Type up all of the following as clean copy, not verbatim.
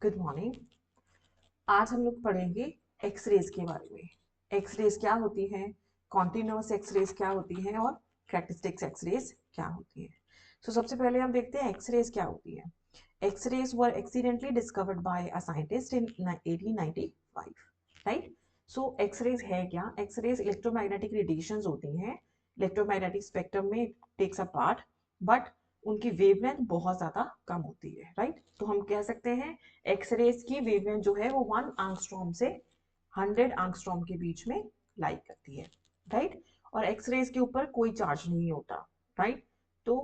Good morning. आज हम लोग पढ़ेंगे एक्सरेज के बारे में। एक्सरेज क्या होती हैं, कॉन्टिन्यूअस एक्सरेज क्या होती हैं और कैरेक्टरिस्टिक्स एक्सरेज क्या होती है। सबसे पहले हम देखते हैं एक्सरेज क्या होती है। X-rays were accidentally discovered by a scientist in 1895, right. X-rays है क्या? एक्सरेज इलेक्ट्रोमैग्नेटिक रेडिएशंस होती हैं, इलेक्ट्रोमैग्नेटिक स्पेक्ट्रम में टेक्स अ पार्ट, बट उनकी वेवलेंथ बहुत ज्यादा कम होती है, राइट। तो हम कह सकते हैं एक्सरेज की वेवलेंथ जो है वो 1 एंगस्ट्रॉम से 100 एंगस्ट्रॉम के बीच में लाई करती है, राइट। और एक्सरेज के ऊपर कोई चार्ज नहीं होता, राइट। तो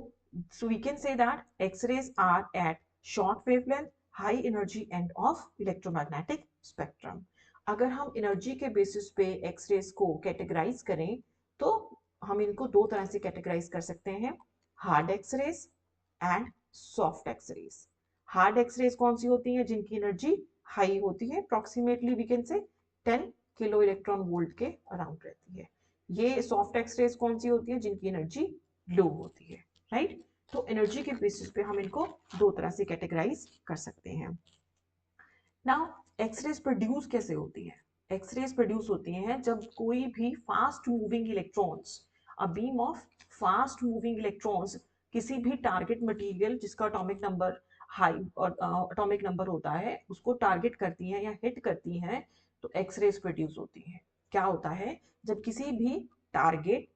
so we can say that X-rays are at short wavelength, high energy end of electromagnetic spectrum. अगर हम एनर्जी के बेसिस पे एक्सरेज को कैटेगराइज करें तो हम इनको दो तरह से कैटेगराइज कर सकते हैं, hard x-rays and soft x-rays. Hard x-rays कौन सी होती है? जिनकी एनर्जी हाई होती है, approximately we can say 10 kilo electron volt के अराउंड रहती है। ये सॉफ्ट एक्सरेज कौन सी होती है? जिनकी एनर्जी लो होती है, राइट। तो एनर्जी के बेसिस पे हम इनको दो तरह से कैटेगराइज कर सकते हैं। नाउ एक्सरेज प्रोड्यूस कैसे होती है? एक्सरेज प्रोड्यूस होती हैं जब कोई भी fast moving electrons, a beam of fast moving electrons किसी भी टारगेट मटेरियल जिसका एटॉमिक नंबर हाई और एटॉमिक नंबर होता है उसको टारगेट करती हैं या हिट करती हैं, तो एक्सरेज प्रोड्यूस होती हैं। क्या होता है? जब किसी भी टारगेट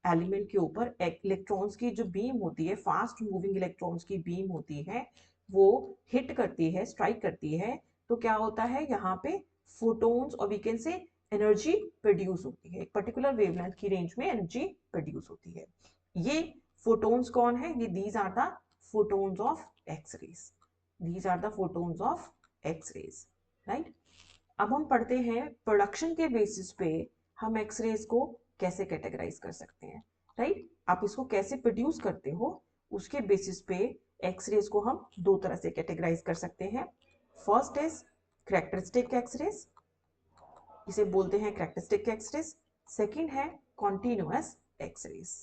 एलिमेंट के ऊपर इलेक्ट्रॉन्स की जो बीम होती है, फास्ट मूविंग इलेक्ट्रॉन्स की बीम होती है, वो हिट करती है, स्ट्राइक करती है, तो क्या होता है यहाँ पे फोटोन्स और we can say energy produce होती है। एक पर्टिकुलर वेवलेंथ की रेंज में एनर्जी प्रोड्यूस होती है। ये फोटोन्स कौन है? ये these are the photons of x-rays. These are the photons of x-rays, right. अब हम पढ़ते हैं प्रोडक्शन के बेसिस पे हम एक्सरेज को कैसे कैटेगराइज कर सकते हैं, राइट। आप इसको कैसे प्रोड्यूस करते हो उसके बेसिस पे एक्सरेज को हम दो तरह से कैटेगराइज कर सकते हैं। फर्स्ट इज कैरेक्टरिस्टिक एक्सरेज, इसे बोलते हैं कैरेक्टरिस्टिक एक्सरेज। सेकंड है कॉन्टिन्यूअस एक्सरेज।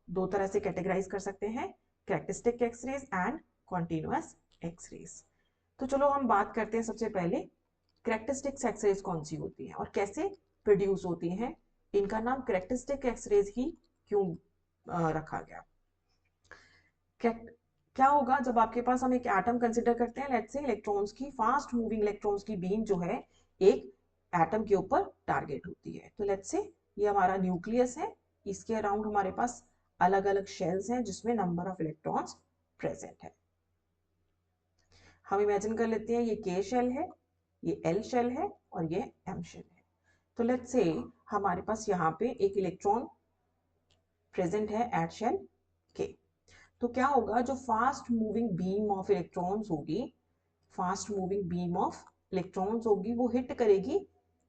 दो तरह से कैटेगराइज कर सकते हैं, characteristic x-rays and continuous x-rays. तो चलो हम बात करते हैं सबसे पहले कैरेक्टरिस्टिक एक्सरेज कौन सी होती है और कैसे प्रोड्यूस होती हैं। इनका नाम कैरेक्टरिस्टिक एक्सरेज ही क्यों रखा गया? क्या होगा जब आपके पास, हम एक एटम कंसिडर करते हैं, लेट्स से इलेक्ट्रॉन्स की, फास्ट मूविंग इलेक्ट्रॉन्स की बीम जो है एक एटम के ऊपर टारगेट होती है। तो लेट्स से ये हमारा न्यूक्लियस है, इसके अराउंड हमारे पास अलग अलग शेल्स हैं जिसमें नंबर ऑफ इलेक्ट्रॉन्स प्रेजेंट है। हम इमेजिन कर लेते हैं ये के शेल है, ये एल शेल है और ये एम शेल है। तो लेट्स से हमारे पास यहाँ पे एक इलेक्ट्रॉन प्रेजेंट है एट शेल के। तो क्या होगा, जो fast moving beam of electrons होगी, fast moving beam of electrons होगी, वो हिट करेगी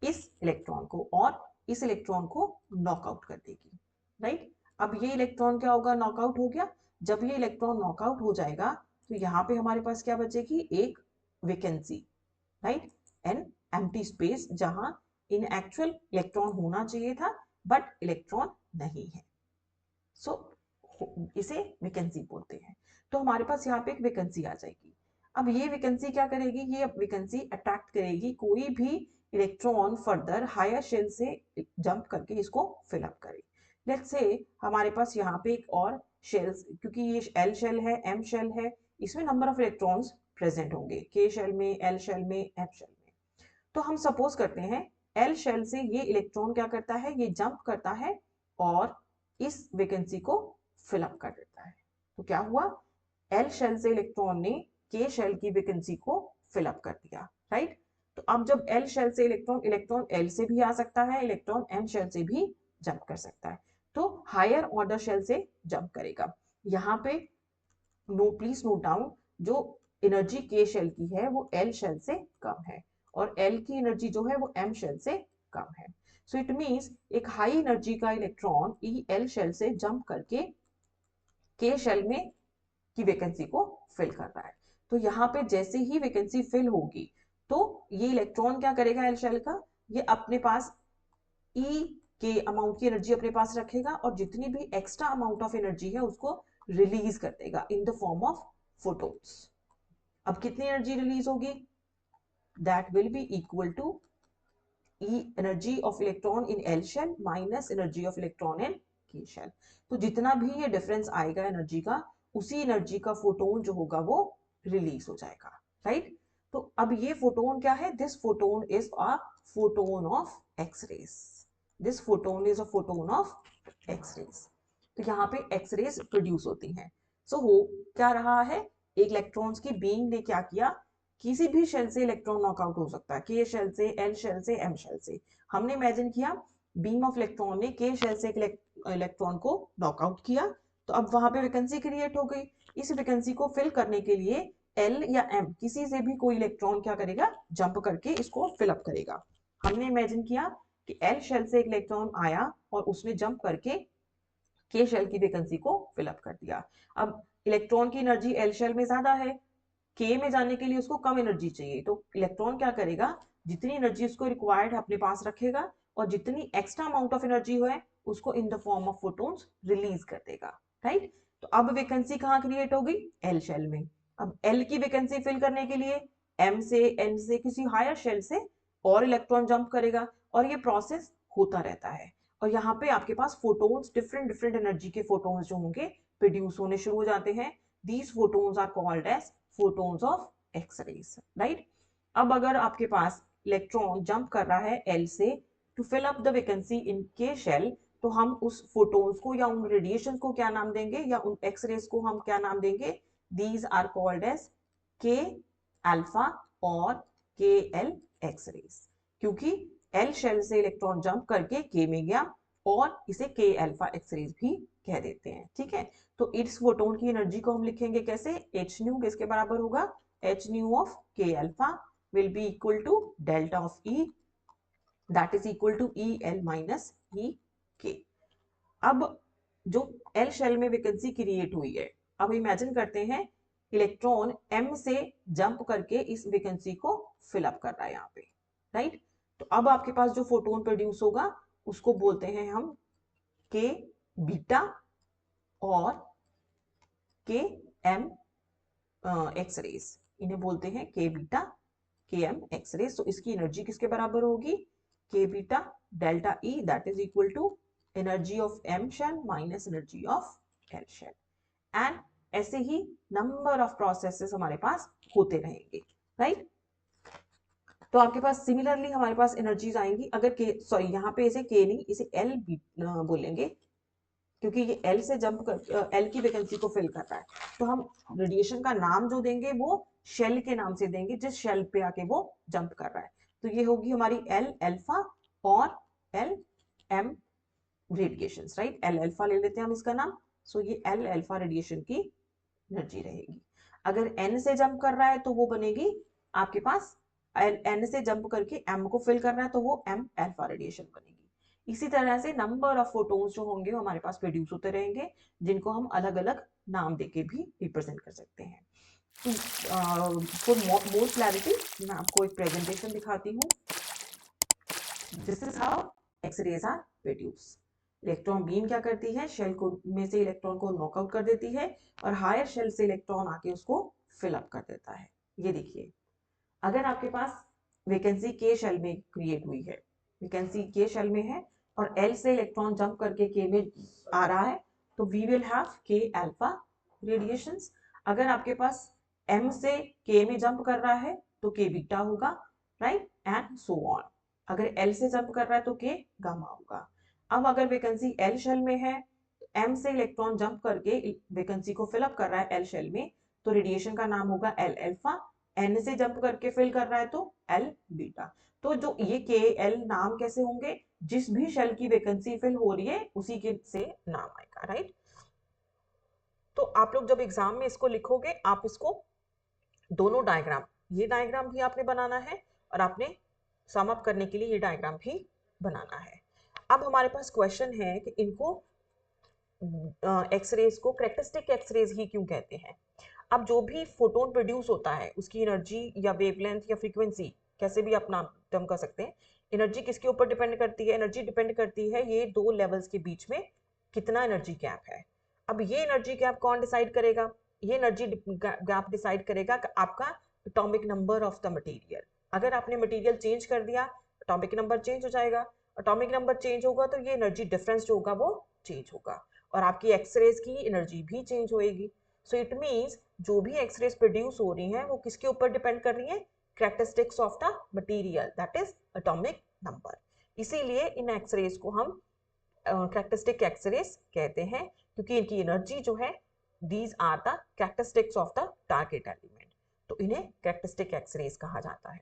इस इलेक्ट्रॉन को और इस इलेक्ट्रॉन को नॉकआउट कर देगी, राइट। अब ये इलेक्ट्रॉन क्या होगा? नॉकआउट हो गया। जब ये इलेक्ट्रॉन नॉकआउट हो जाएगा तो यहाँ पे हमारे पास क्या बचेगी? एक vacancy, right, an empty space, जहां इन एक्चुअल इलेक्ट्रॉन होना चाहिए था बट इलेक्ट्रॉन नहीं है। सो इसे वैकेंसी बोलते हैं। तो हमारे पास यहाँ पे एक वैकेंसी आ जाएगी। अब ये वैकेंसी क्या करेगी? ये वैकेंसी अट्रैक्ट करेगी कोई भी इलेक्ट्रॉन फर्दर हायर शेल से जंप करके इसको फिल अप करे। लेट्स से हमारे पास यहाँ पे एक और शेल्स, क्योंकि ये एल शेल है, एम शेल है, इसमें नंबर ऑफ इलेक्ट्रॉन्स प्रेजेंट होंगे, के शेल में, एल शेल में, एफ शेल में। तो हम सपोज करते हैं एल शेल से ये इलेक्ट्रॉन क्या करता है? ये जंप करता है और इस वैकेंसी को फिल अप कर देता है। तो क्या हुआ? एल शेल से इलेक्ट्रॉन ने के शेल की वैकेंसी को फिल अप कर दिया, राइट। तो अब जब एल शेल से इलेक्ट्रॉन, इलेक्ट्रॉन एल से भी आ सकता है, इलेक्ट्रॉन एम शेल से भी जंप कर सकता है, तो हायर ऑर्डर शेल से जंप करेगा। यहाँ पे प्लीज नोट डाउन, जो एनर्जी के शेल की है वो एल शेल से कम है और एल की एनर्जी जो है वो एम शेल से कम है। सो इट मीन्स एक हाई एनर्जी का इलेक्ट्रॉन ई एल शेल से जंप करके के शेल में की वैकेंसी को फिल कर रहा है। तो यहाँ पे जैसे ही वैकेंसी फिल होगी तो ये इलेक्ट्रॉन क्या करेगा? एल शेल का, ये अपने पास ई के अमाउंट की एनर्जी अपने पास रखेगा और जितनी भी एक्स्ट्रा अमाउंट ऑफ एनर्जी है उसको रिलीज कर देगा in the form of photons. अब कितनी एनर्जी रिलीज होगी? That will be equal to E energy of electron in L shell minus energy of electron in K shell. तो जितना भी ये डिफरेंस आएगा एनर्जी का, उसी एनर्जी का फोटोन जो होगा वो रिलीज हो जाएगा, राइट। तो अब ये फोटोन क्या है, this photon is a photon of x-rays, this photon is a photon of x-rays. तो यहाँ पे एक्स रेज प्रोड्यूस होती हैं। सो हो क्या रहा है, एक इलेक्ट्रॉन्स की बीइंग ने क्या किया, किसी भी शेल से इलेक्ट्रॉन नॉकआउट हो सकता है, के शेल से, एल शेल से, एम शेल से। हमने इमेजिन किया बीम ऑफ इलेक्ट्रॉन ने के शेल से इलेक्ट्रॉन को नॉकआउट किया, तो अब वहां पे वैकेंसी क्रिएट हो गई। इस वैकेंसी को फिल करने के लिए एल या एम किसी से भी कोई इलेक्ट्रॉन क्या करेगा, जंप करके इसको फिलअप करेगा। हमने इमेजिन किया कि एल शेल से एक इलेक्ट्रॉन आया और उसने जंप करके के शेल की वैकेंसी को फिलअप कर दिया। अब इलेक्ट्रॉन की एनर्जी एल शेल में ज्यादा है, के में जाने के लिए उसको कम एनर्जी चाहिए, तो इलेक्ट्रॉन क्या करेगा, जितनी एनर्जी उसको रिक्वायर्ड है अपने पास रखेगा और जितनी एक्स्ट्रा अमाउंट ऑफ एनर्जी है उसको इन the form of photons release कर देगा, राइट। तो अब वैकेंसी कहाँ क्रिएट हो गई, एल शेल में। अब एल की वैकेंसी फिल करने के लिए एम से, एन से, किसी हायर शेल से और इलेक्ट्रॉन जंप करेगा और ये प्रोसेस होता रहता है। और यहाँ पे आपके पास फोटोन्स, डिफरेंट डिफरेंट एनर्जी के फोटोन्स जो होंगे प्रोड्यूस होने शुरू हो जाते हैं। These photons are called as photons of x-rays, right. अब अगर आपके पास इलेक्ट्रॉन जंप कर रहा है एल से to fill up the vacancy in K shell, तो हम उस फोटोन्स को या उन रेडिएशन को क्या नाम देंगे, या उन एक्स रेज को हम क्या नाम देंगे, दीज आर कॉल्ड एज के अल्फा और के एल एक्स रेज, क्योंकि एल शेल से इलेक्ट्रॉन जंप करके के में गया और इसे के अल्फा एक्स रेज भी कह देते हैं, ठीक है। तो इस फोटोन की एनर्जी को हम लिखेंगे कैसे, एच न्यू किसके बराबर होगा, h nu of K alpha will be equal to delta of E, that is equal to E L minus E K. अब जो एल शेल में वैकेंसी क्रिएट हुई है, अब इमेजिन करते हैं इलेक्ट्रॉन एम से जंप करके इस वैकेंसी को फिल अप कर रहा है यहाँ पे, राइट। तो अब आपके पास जो फोटोन प्रोड्यूस होगा उसको बोलते हैं हम के बीटा और के एम एक्स रेज, इन्हें बोलते हैं के बीटा के एम एक्स रेज। तो इसकी एनर्जी किसके बराबर होगी, K beta delta E, that is equal to energy of M shell minus energy of L shell. And ऐसे ही नंबर ऑफ प्रोसेसेस हमारे पास होते रहेंगे, राइट। तो आपके पास सिमिलरली हमारे पास एनर्जीज आएंगी, अगर के, सॉरी यहाँ पे इसे के नहीं, इसे एल बोलेंगे, क्योंकि ये एल से जंप कर एल की वैकेंसी को फिल कर रहा है। तो हम रेडिएशन का नाम जो देंगे वो शेल के नाम से देंगे, जिस शेल पे आके वो जंप कर रहा है। तो ये होगी हमारी एल अल्फा और L M radiation, right. L alpha ले लेते हैं हम इसका नाम। सो ये एल अल्फा रेडिएशन की एनर्जी रहेगी। अगर एन से जंप कर रहा है तो वो बनेगी आपके पास, एन से जंप करके एम को फिल कर रहा है तो वो एम अल्फा रेडिएशन बनेगी। इसी तरह से नंबर ऑफ फोटोन्स जो होंगे हमारे पास प्रोड्यूस होते रहेंगे, जिनको हम अलग अलग नाम देके भी रिप्रेजेंट कर सकते हैं। फॉर मोर क्लैरिटी मैं आपको एक प्रेजेंटेशन दिखाती हूँ। This is how x-rays are produce. Electron beam क्या करती है, शेल को में से इलेक्ट्रॉन को नॉकआउट कर देती है और हायर शेल से इलेक्ट्रॉन आके उसको फिल अप कर देता है। ये देखिए, अगर आपके पास वैकेंसी के शेल में क्रिएट हुई है, वैकेंसी के शेल में है और एल से इलेक्ट्रॉन जंप करके के में आ रहा है, तो वी विल हैव के अल्फा रेडिएशंस। अगर आपके पास एम से के में जंप कर रहा है तो के बीटा होगा, राइट, एंड सो ऑन। अगर एल से जंप कर रहा है तो के गामा होगा। अब अगर वैकेंसी एल शेल में है, एम से इलेक्ट्रॉन जंप करके वैकेंसी को फिल अप कर रहा है एल शेल में, तो रेडिएशन का नाम होगा एल अल्फा। एन से जंप करके फिल कर रहा है तो एल बीटा। तो जो ये के एल नाम कैसे होंगे, जिस भी शेल की वैकेंसी फिल हो रही है उसी के से नाम आएगा, राइट। तो आप लोग जब एग्जाम में इसको लिखोगे, आप इसको दोनों डायग्राम, ये डायग्राम भी आपने बनाना है और आपने सम अप करने के लिए ये डायग्राम भी बनाना है। अब हमारे पास क्वेश्चन है कि इनको एक्सरेज को कैरेक्टरिस्टिक एक्सरेज ही क्यों कहते हैं। अब जो भी फोटोन प्रोड्यूस होता है उसकी एनर्जी या वेवलेंथ या फ्रीक्वेंसी, कैसे भी आप नाम टर्म कर सकते हैं, एनर्जी किसके ऊपर डिपेंड करती है, एनर्जी डिपेंड करती है ये दो लेवल्स के बीच में कितना एनर्जी गैप है। अब ये एनर्जी गैप कौन डिसाइड करेगा, ये एनर्जी गैप डिसाइड करेगा आपका atomic number of the material. अगर आपने मटेरियल चेंज कर दिया, एटॉमिक नंबर चेंज हो जाएगा, एटॉमिक नंबर चेंज होगा तो ये एनर्जी डिफरेंस जो होगा वो चेंज होगा, और आपकी एक्सरेज की एनर्जी भी चेंज होएगी। सो इट मीन्स जो भी एक्सरेज प्रोड्यूस हो रही हैं वो किसके ऊपर डिपेंड कर रही हैं? Characteristics of the material, that is atomic number. इसीलिए इन एक्सरेज को हम कैरेक्टरिस्टिक एक्सरेज कहते हैं, क्योंकि इनकी एनर्जी जो है, these are the characteristics of the target element, तो इन्हें कैरेक्टरिस्टिक एक्सरेज कहा जाता है।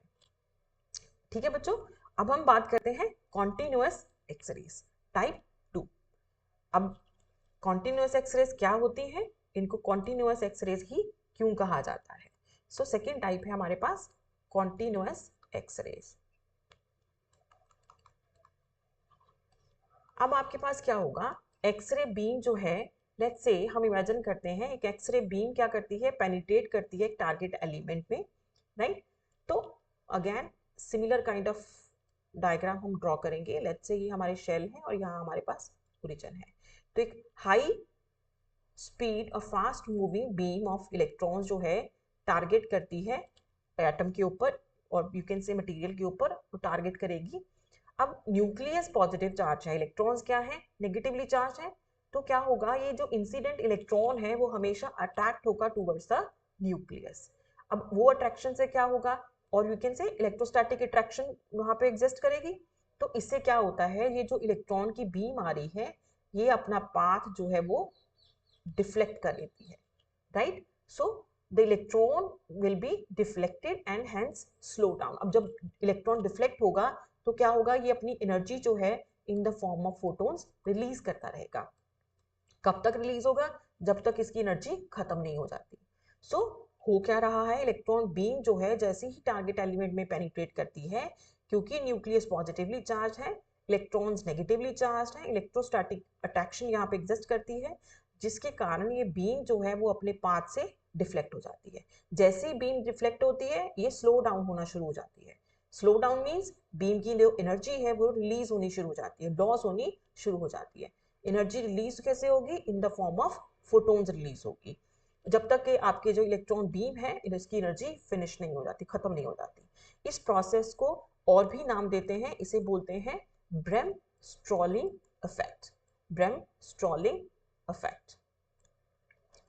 ठीक है बच्चों, अब हम बात करते हैं कॉन्टिन्यूअस एक्सरेज टाइप 2। अब कॉन्टिन्यूअस एक्सरेज क्या होती हैं, इनको कॉन्टिन्यूअस एक्सरेज ही क्यों कहा जाता है? सो सेकेंड टाइप है हमारे पास कॉन्टिन्यूअस एक्सरेज। अब आपके पास क्या होगा, एक्सरे बीम जो है, लेट्स से हम इमेजिन करते हैं एक एक्सरे बीम क्या करती है, पेनिट्रेट करती है एक टारगेट एलिमेंट में, राइट? तो again similar kind of diagram हम ड्रॉ करेंगे। लेट्स से ये हमारे शेल है और यहाँ हमारे पास ओरिजिन है। तो एक हाई स्पीड और fast moving beam of electrons जो है टारगेट करती है एटम के ऊपर, और यू कैन से मटेरियल के ऊपर वो टारगेट करेगी। अब न्यूक्लियस पॉजिटिव चार्ज है, इलेक्ट्रॉन्स क्या है, नेगेटिवली चार्ज है, तो क्या होगा, ये जो इंसिडेंट इलेक्ट्रॉन है वो हमेशा अट्रैक्ट होगा टूवर्ड्स द न्यूक्लियस। अब वो अट्रैक्शन से क्या होगा, और you can say electrostatic attraction वहां पे एग्जिस्ट करेगी। तो इससे क्या होता है, ये जो इलेक्ट्रॉन की बीम आ रही है ये अपना पाथ जो है वो डिफ्लेक्ट कर लेती है, right? So the electron will be deflected and hence slow down. अब जब इलेक्ट्रॉन डिफ्लेक्ट होगा तो क्या होगा, ये अपनी एनर्जी जो है इन the form of photons release करता रहेगा। कब तक रिलीज होगा, जब तक इसकी एनर्जी खत्म नहीं हो जाती। सो हो क्या रहा है, इलेक्ट्रॉन बीम जो है जैसे ही टारगेट एलिमेंट में पेनिट्रेट करती है, क्योंकि न्यूक्लियस पॉजिटिवली चार्ज है, इलेक्ट्रॉन्स नेगेटिवली चार्ज है, इलेक्ट्रोस्टैटिक अट्रैक्शन यहाँ पे एग्जिस्ट करती है, जिसके कारण ये बीम जो है वो अपने पाथ से डिफ्लेक्ट हो जाती है। जैसे ही बीम डिफ्लेक्ट होती है ये स्लो डाउन होना शुरू हो जाती है। स्लो डाउन मीन्स बीम की जो एनर्जी है वो रिलीज होनी शुरू हो जाती है, लॉस होनी शुरू हो जाती है। एनर्जी रिलीज कैसे होगी, इन the form of photons release होगी, जब तक कि आपके जो इलेक्ट्रॉन बीम है इसकी एनर्जी फिनिश नहीं हो जाती, खत्म नहीं हो जाती। इस प्रोसेस को और भी नाम देते हैं, इसे बोलते हैं ब्रेमस्ट्रॉलिंग इफेक्ट। ब्रेमस्ट्रॉलिंग इफेक्ट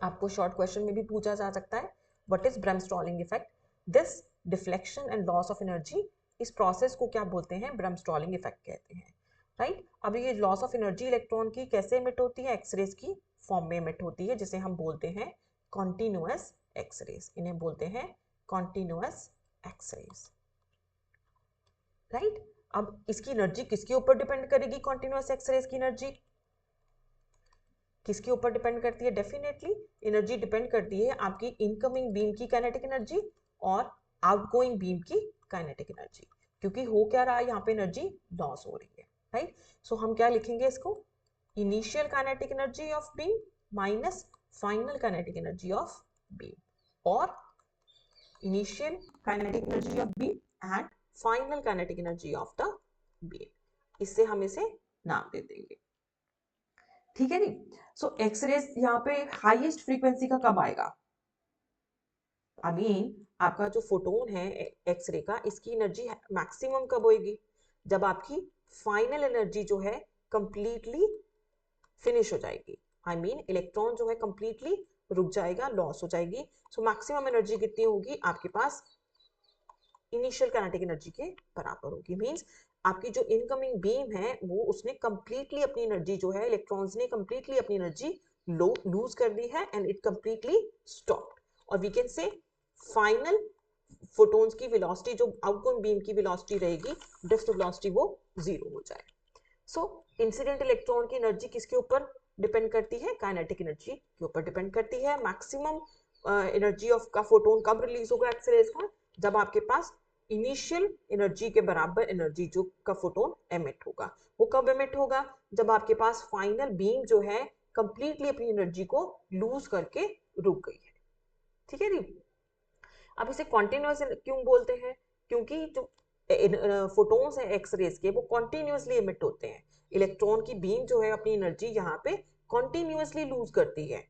आपको शॉर्ट क्वेश्चन में भी पूछा जा सकता है, what is bremsstrahlung effect? This deflection and loss of energy, इस प्रोसेस को क्या बोलते हैं, ब्रेमस्ट्रॉलिंग इफेक्ट कहते हैं, राइट? अब ये लॉस ऑफ एनर्जी इलेक्ट्रॉन की कैसे एमिट होती है, एक्सरेज की फॉर्म में एमिट होती है, जिसे हम बोलते हैं कॉन्टिन्यूअस एक्सरेज। इन्हें बोलते हैं कॉन्टिन्यूअस एक्सरेज, राइट? अब इसकी एनर्जी किसके ऊपर डिपेंड करेगी, कॉन्टिन्यूअस एक्सरेज की एनर्जी किसके ऊपर डिपेंड करती है? डेफिनेटली एनर्जी डिपेंड करती है आपकी इनकमिंग बीम की काइनेटिक एनर्जी और आउटगोइंग बीम की काइनेटिक एनर्जी, क्योंकि हो क्या रहा है यहाँ पे, एनर्जी लॉस हो रही है, राइट? सो हम क्या लिखेंगे इसको, initial kinetic energy of beam minus final kinetic energy of beam, और initial kinetic energy of beam and final kinetic energy of the beam, इससे हम इसे नाम दे देंगे, ठीक है नी? सो एक्सरेज यहाँ पे हाईएस्ट फ्रीक्वेंसी का कब आएगा? आपका जो फोटोन है एक्सरे का, इसकी एनर्जी मैक्सिमम कब होएगी? जब आपकी फाइनल एनर्जी जो है कंप्लीटली फिनिश हो जाएगी, इलेक्ट्रॉन जो है कंप्लीटली रुक जाएगा, लॉस हो जाएगी। सो मैक्सिमम एनर्जी कितनी होगी आपके पास, इनिशियल काइनेटिक एनर्जी के बराबर होगी। मींस आपकी जो इनकमिंग बीम है वो उसने कंप्लीटली अपनी एनर्जी जो है, इलेक्ट्रॉन्स ने कंप्लीटली अपनी एनर्जी लूज कर दी है एंड इट कंप्लीटली स्टॉप्ड, और we can say final photons की वेलोसिटी जो आउटगोइंग बीम की वेलोसिटी रहेगी, ड्रिफ्ट वेलोसिटी, वो जीरो हो जाए। सो इंसिडेंट इलेक्ट्रॉन की एनर्जी किसके ऊपर डिपेंड करती है, काइनेटिक एनर्जी के ऊपर डिपेंड करती है। मैक्सिमम एनर्जी ऑफ का फोटोन कब रिलीज होगा एक्सरेज का, जब आपके पास इनिशियल एनर्जी के बराबर एनर्जी जो का फोटोन एमिट होगा। वो कब एमिट होगा, जब आपके पास फाइनल बीम जो है कंप्लीटली अपनी एनर्जी को लूज करके रुक गई है, ठीक है जी? अब इसे कॉन्टिन्यूअस क्यों बोलते हैं, क्योंकि जो फोटोन्स है एक्सरेज के वो कॉन्टिन्यूअसली एमिट होते हैं, इलेक्ट्रॉन की बीम जो है अपनी एनर्जी यहाँ पे कॉन्टिन्यूअसली लूज करती है,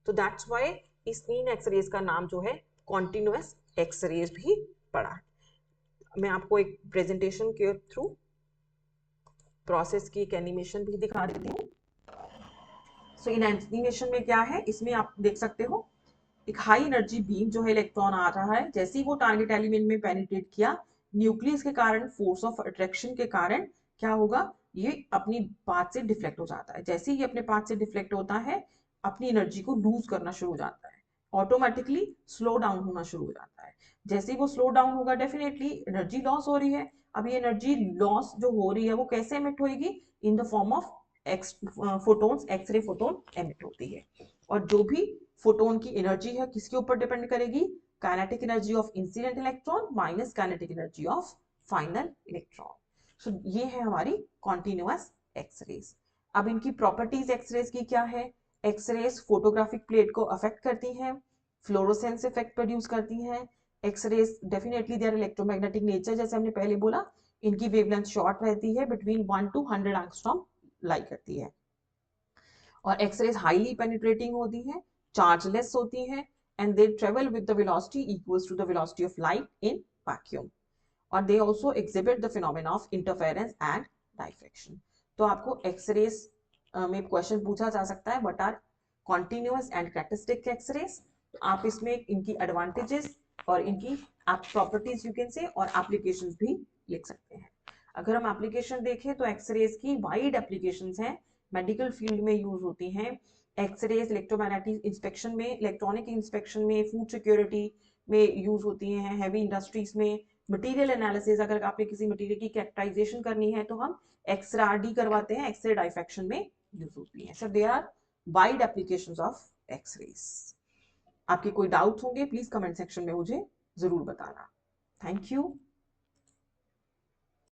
तो दैट्स व्हाई इस तीन एक्सरेज का नाम जो है कॉन्टिन्यूअस एक्सरेज भी पड़ा है। मैं आपको एक प्रेजेंटेशन के थ्रू प्रोसेस की एक एनिमेशन भी दिखा देती हूँ। सो इन एनिमेशन में क्या है, इसमें आप देख सकते हो एक हाई एनर्जी बीम जो है इलेक्ट्रॉन आ रहा है, जैसे ही वो टारगेट एलिमेंट में पेनिट्रेट किया, न्यूक्लियस के कारण फोर्स ऑफ अट्रैक्शन के कारण क्या होगा, ये अपनी पाथ से डिफ्लेक्ट हो जाता है। जैसे ही ये अपने पाथ से डिफ्लेक्ट होता है, अपनी एनर्जी को लूज करना शुरू हो जाता है, ऑटोमेटिकली स्लो डाउन होना शुरू हो जाता है। जैसे ही वो स्लो डाउन होगा, डेफिनेटली एनर्जी लॉस हो रही है। अब ये एनर्जी लॉस जो हो रही है वो कैसे एमिट होगी, इन the form of photons, x ray photon emit होती है। और जो भी फोटोन की एनर्जी है किसके ऊपर डिपेंड करेगी, kinetic energy of incident electron minus kinetic energy of final electron. So ये है हमारी कॉन्टिन्यूअस एक्सरेज। अब इनकी प्रॉपर्टीज एक्सरेज की क्या है, एक्सरेज फोटोग्राफिक प्लेट को अफेक्ट करती हैं, फ्लोरोसेंस इफेक्ट प्रोड्यूस करती हैं। X rays definitely their electromagnetic nature, जैसे हमने पहले बोला, इनकी वेवलेंथ शॉर्ट रहती है, बिटवीन 1 to 100 एंगस्ट्रॉम लाई करती है। और एक्सरेज हाईली पेनिट्रेटिंग होती हैं, चार्जलेस होती हैं, and they travel with the velocity equals to the velocity of light in vacuum. और they also exhibit the phenomena of interference and diffraction. तो आपको एक्सरेज में क्वेश्चन पूछा जा सकता है, what are continuous and characteristic X-rays. तो आप इसमें इनकी एडवांटेजेस और इनकी आप प्रॉपर्टीज यू कैन से और एप्लीकेशंस भी लिख सकते हैं। अगर हम एप्लीकेशन देखें तो एक्सरेज की वाइड एप्लीकेशंस हैं, मेडिकल फील्ड में यूज होती हैं। एक्सरेज इलेक्ट्रोमैग्नेटिक इंस्पेक्शन में, इलेक्ट्रॉनिक इंस्पेक्शन में, फूड सिक्योरिटी में यूज होती हैं, हैवी इंडस्ट्रीज में, मटेरियल एनालिसिस, अगर आपने किसी मटेरियल की कैरेक्टराइजेशन करनी है तो हम एक्सरे करवाते हैं, एक्सरे डाइफेक्शन में यूज होती है। So there are wide applications of X rays. आपके कोई डाउट होंगे प्लीज कमेंट सेक्शन में मुझे जरूर बताना। Thank you.